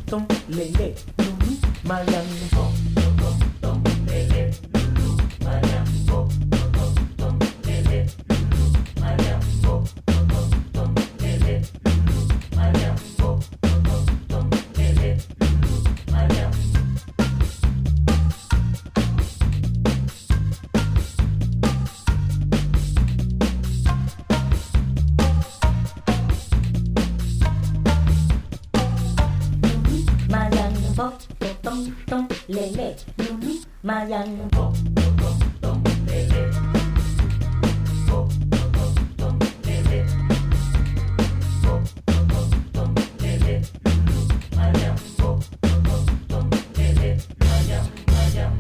tong lele lulu mayang tong tong tong lele lulu mayang tong tong tong lele lulu mayang tong tong tong lele lulu mayang tong tong tong lele lulu mayang mayang bo tong tong lele lulu mayang bo tong tong lele bo tong tong lele bo tong tong lele lulu mayang bo tong tong lele mayang mayang.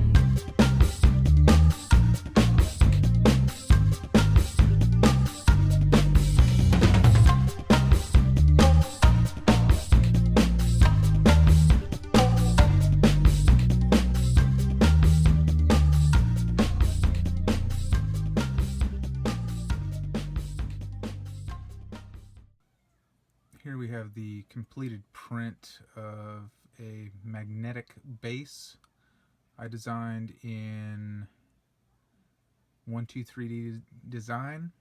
Here we have the completed print of a magnetic base I designed in 123D Design.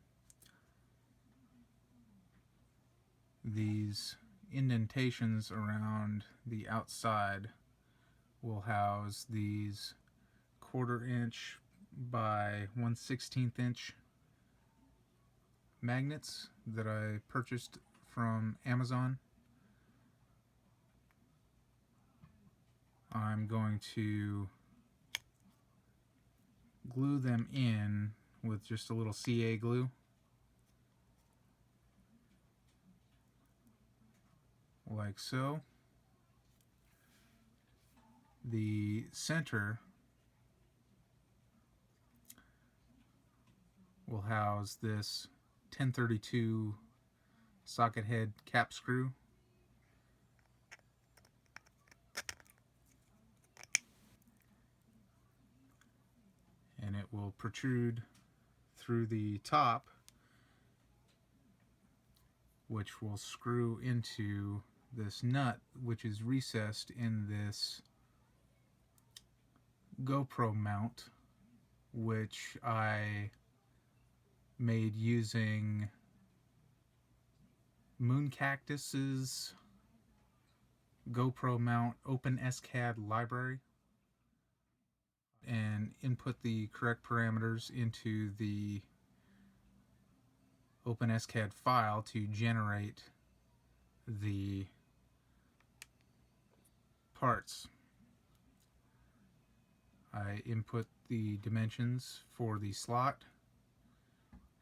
These indentations around the outside will house these 1/4 inch by 1/16 inch magnets that I purchased from Amazon. I'm going to glue them in with just a little CA glue. Like so. The center will house this 1032 socket head cap screw. And it will protrude through the top, which will screw into this nut, which is recessed in this GoPro mount, which I made using Moon Cactus's GoPro mount OpenSCAD library, and input the correct parameters into the OpenSCAD file to generate the parts. I input the dimensions for the slot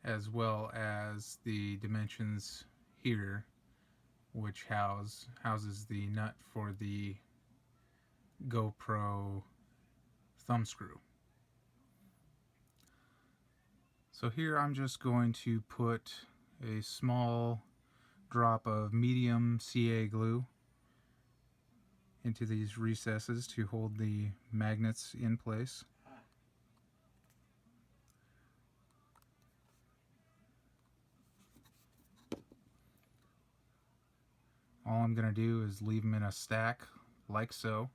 as well as the dimensions here, which houses the nut for the GoPro thumb screw. So here I'm just going to put a small drop of medium CA glue into these recesses to hold the magnets in place. All I'm going to do is leave them in a stack like so,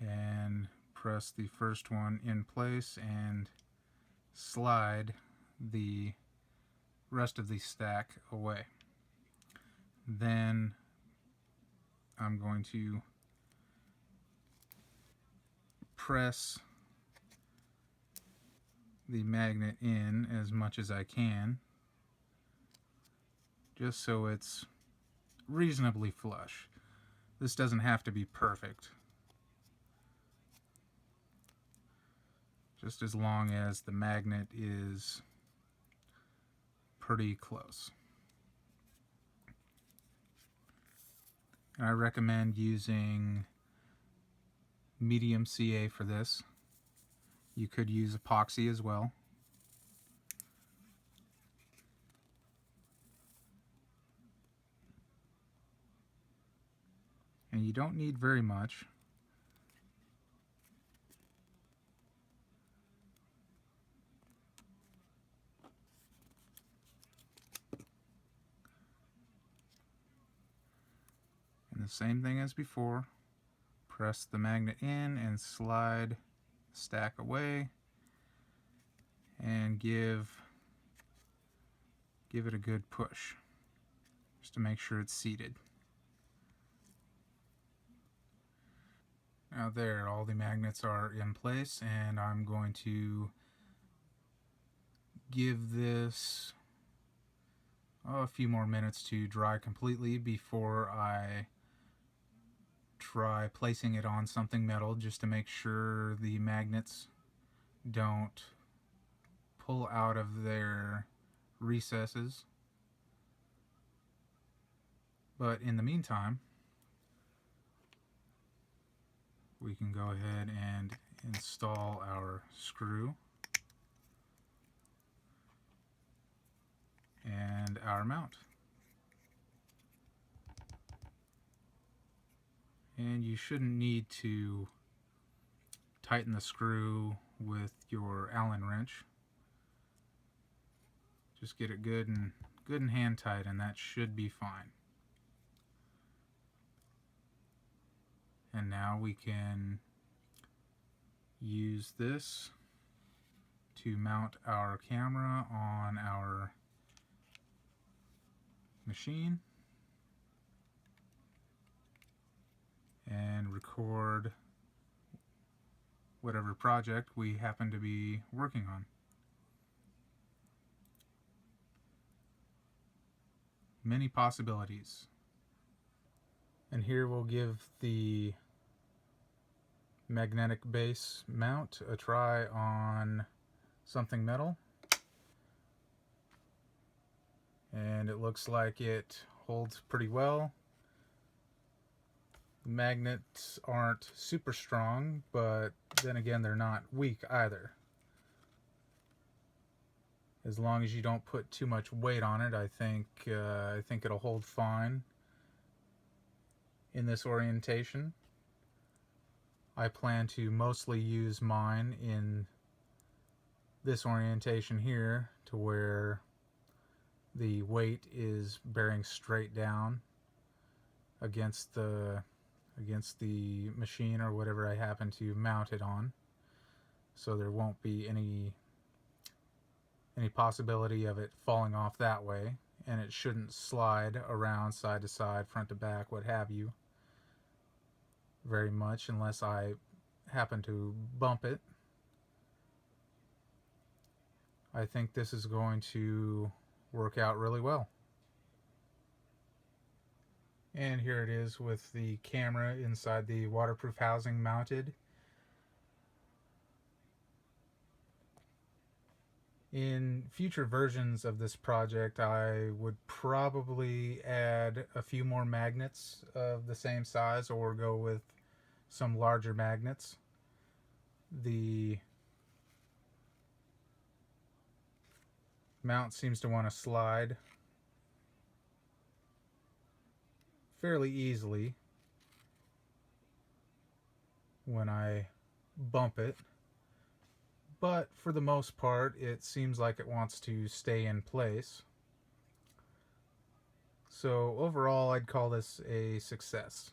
and press the first one in place and slide the rest of the stack away. Then I'm going to press the magnet in as much as I can, just so it's reasonably flush. This doesn't have to be perfect, just as long as the magnet is pretty close. And I recommend using medium CA for this. You could use epoxy as well. And you don't need very much. And the same thing as before. Press the magnet in and slide the stack away, and give it a good push just to make sure it's seated. Now there, all the magnets are in place, and I'm going to give this a few more minutes to dry completely before I try placing it on something metal, just to make sure the magnets don't pull out of their recesses. But in the meantime, we can go ahead and install our screw and our mount. And you shouldn't need to tighten the screw with your Allen wrench. Just get it good and hand tight, and that should be fine. And now we can use this to mount our camera on our machine and record whatever project we happen to be working on. Many possibilities. And here we'll give the magnetic base mount a try on something metal, and it looks like it holds pretty well. The magnets aren't super strong, but then again they're not weak either. As long as you don't put too much weight on it, I think it'll hold fine in this orientation. I plan to mostly use mine in this orientation here, to where the weight is bearing straight down against the machine or whatever I happen to mount it on, so there won't be any possibility of it falling off that way, and it shouldn't slide around side to side, front to back, what have you, very much, unless I happen to bump it. I think this is going to work out really well. And here it is with the camera inside the waterproof housing mounted. In future versions of this project, I would probably add a few more magnets of the same size, or go with some larger magnets. The mount seems to want to slide fairly easily when I bump it, but for the most part it seems like it wants to stay in place. So overall, I'd call this a success.